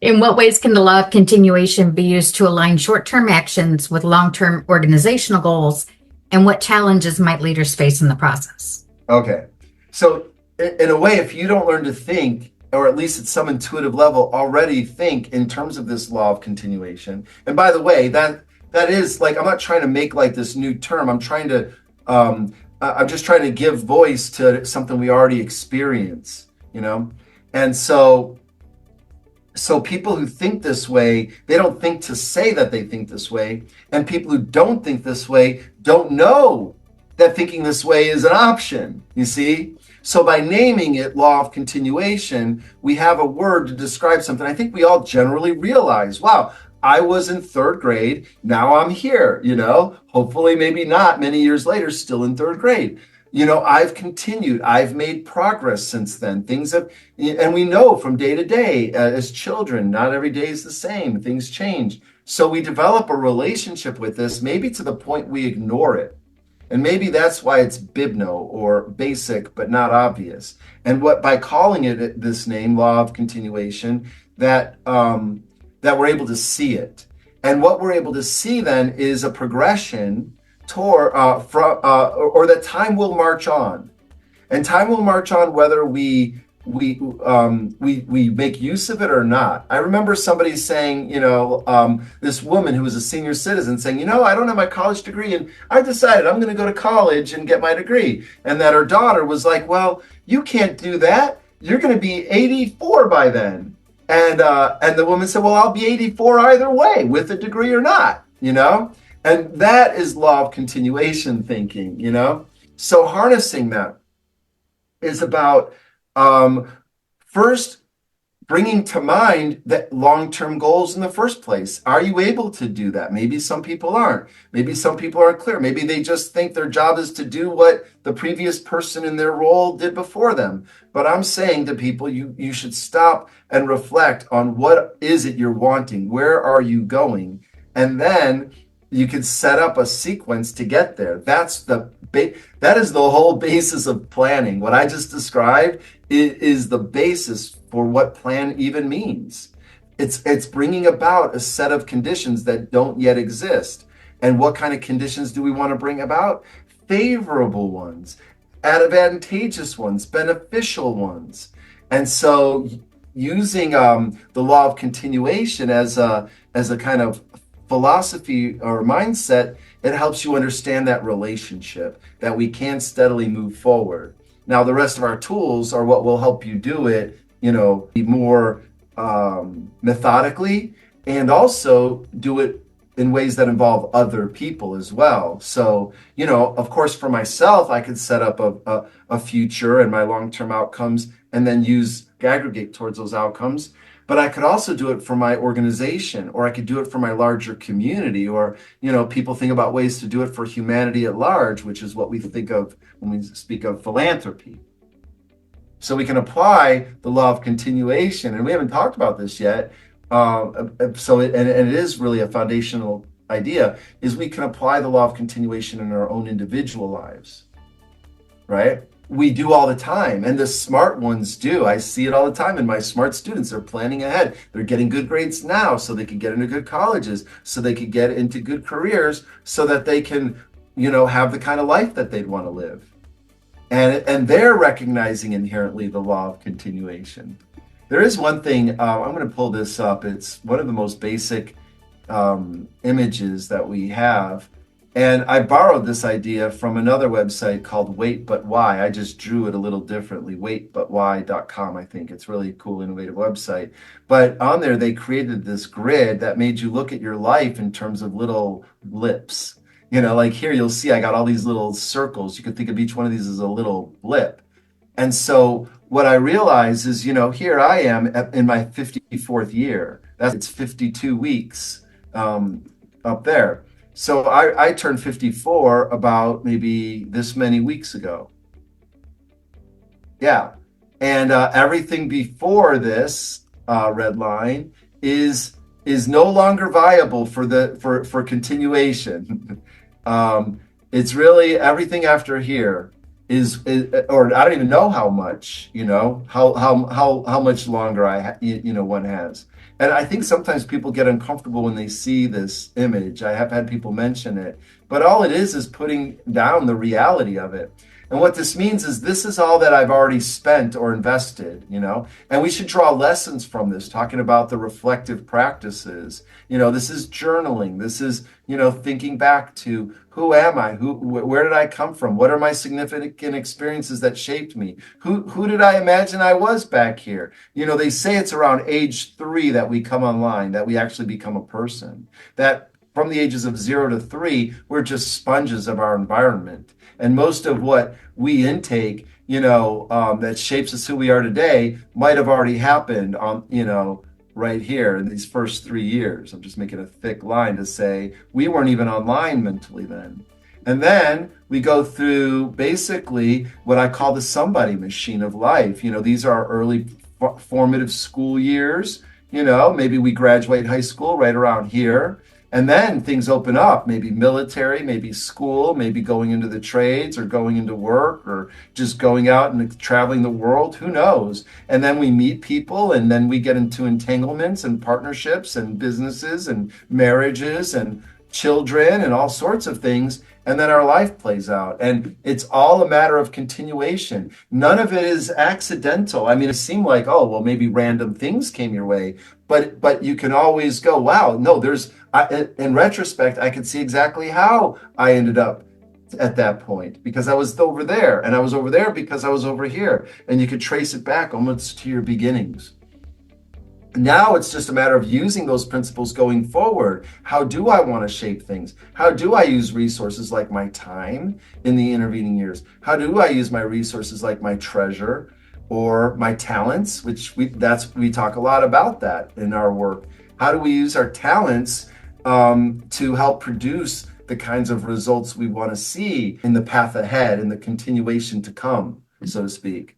In what ways can the law of continuation be used to align short-term actions with long-term organizational goals, and what challenges might leaders face in the process? Okay. So in a way, if you don't learn to think, or at least at some intuitive level, already think in terms of this law of continuation. And by the way, that is like, I'm not trying to make like this new term. I'm just trying to give voice to something we already experience, you know? And so people who think this way, they don't think to say that they think this way. And people who don't think this way don't know that thinking this way is an option, you see? So by naming it law of continuation, we have a word to describe something. I think we all generally realize, wow, I was in third grade, now I'm here, you know? Hopefully, maybe not many years later, still in third grade. You know, I've continued, I've made progress since then. Things have, and we know from day to day as children, not every day is the same, things change. So we develop a relationship with this, maybe to the point we ignore it. And maybe that's why it's Bibno or basic, but not obvious. And what by calling it this name, law of continuation, that we're able to see it. And what we're able to see then is a progression toward, or that time will march on. And time will march on whether we make use of it or not. I remember somebody saying, this woman who was a senior citizen saying, I don't have my college degree and I decided I'm going to go to college and get my degree. And that her daughter was like, well, you can't do that. You're going to be 84 by then. And the woman said, well, I'll be 84 either way, with a degree or not, And that is law of continuation thinking, So harnessing that is about first bringing to mind that long-term goals in the first place. Are you able to do that? Maybe some people aren't. Maybe some people aren't clear. Maybe they just think their job is to do what the previous person in their role did before them. But I'm saying to people, you should stop and reflect on what is it you're wanting? Where are you going? And then you can set up a sequence to get there. That is the whole basis of planning. What I just described is the basis for what plan even means. It's bringing about a set of conditions that don't yet exist. And what kind of conditions do we want to bring about? Favorable ones, advantageous ones, beneficial ones. And so using the law of continuation as a kind of philosophy or mindset, it helps you understand that relationship, that we can steadily move forward. Now, the rest of our tools are what will help you do it, more methodically, and also do it in ways that involve other people as well. So, of course, for myself, I could set up a future and my long-term outcomes and then aggregate towards those outcomes. But I could also do it for my organization, or I could do it for my larger community, or, people think about ways to do it for humanity at large, which is what we think of when we speak of philanthropy. So we can apply the law of continuation, and we haven't talked about this yet. It is really a foundational idea, is we can apply the law of continuation in our own individual lives, right? We do all the time, and the smart ones do. I see it all the time, and my smart students are planning ahead. They're getting good grades now so they can get into good colleges, so they can get into good careers, so that they can, have the kind of life that they'd want to live. And they're recognizing inherently the law of continuation. There is one thing, I'm going to pull this up. It's one of the most basic images that we have. And I borrowed this idea from another website called Wait But Why. I just drew it a little differently, waitbutwhy.com, I think. It's really a cool, innovative website. But on there, they created this grid that made you look at your life in terms of little blips. Like here, you'll see I got all these little circles. You could think of each one of these as a little blip. And so what I realize is, here I am in my 54th year. It's 52 weeks up there. So I turned 54 about maybe this many weeks ago. Yeah. And everything before this red line is no longer viable for continuation. It's really everything after here is or I don't even know how much, how much longer one has. And I think sometimes people get uncomfortable when they see this image. I have had people mention it, but all it is putting down the reality of it. And what this means is this is all that I've already spent or invested, and we should draw lessons from this, talking about the reflective practices. This is journaling. This is, thinking back to who am I? Where did I come from? What are my significant experiences that shaped me? Who did I imagine I was back here? They say it's around age 3 that we come online, that we actually become a person. That from the ages of 0 to 3, we're just sponges of our environment. And most of what we intake, that shapes us who we are today might have already happened on, right here in these first 3 years. I'm just making a thick line to say we weren't even online mentally then. And then we go through basically what I call the somebody machine of life. These are our early formative school years. Maybe we graduate high school right around here. And then things open up, maybe military, maybe school, maybe going into the trades or going into work or just going out and traveling the world, who knows? And then we meet people and then we get into entanglements and partnerships and businesses and marriages and children and all sorts of things. And then our life plays out. And it's all a matter of continuation. None of it is accidental. I mean, it seemed like, oh, well, maybe random things came your way. But you can always go, wow, no, in retrospect, I could see exactly how I ended up at that point because I was over there and I was over there because I was over here. And you could trace it back almost to your beginnings. Now it's just a matter of using those principles going forward. How do I want to shape things? How do I use resources like my time in the intervening years? How do I use my resources like my treasure or my talents, which we talk a lot about that in our work. How do we use our talents to help produce the kinds of results we want to see in the path ahead, in the continuation to come, so to speak?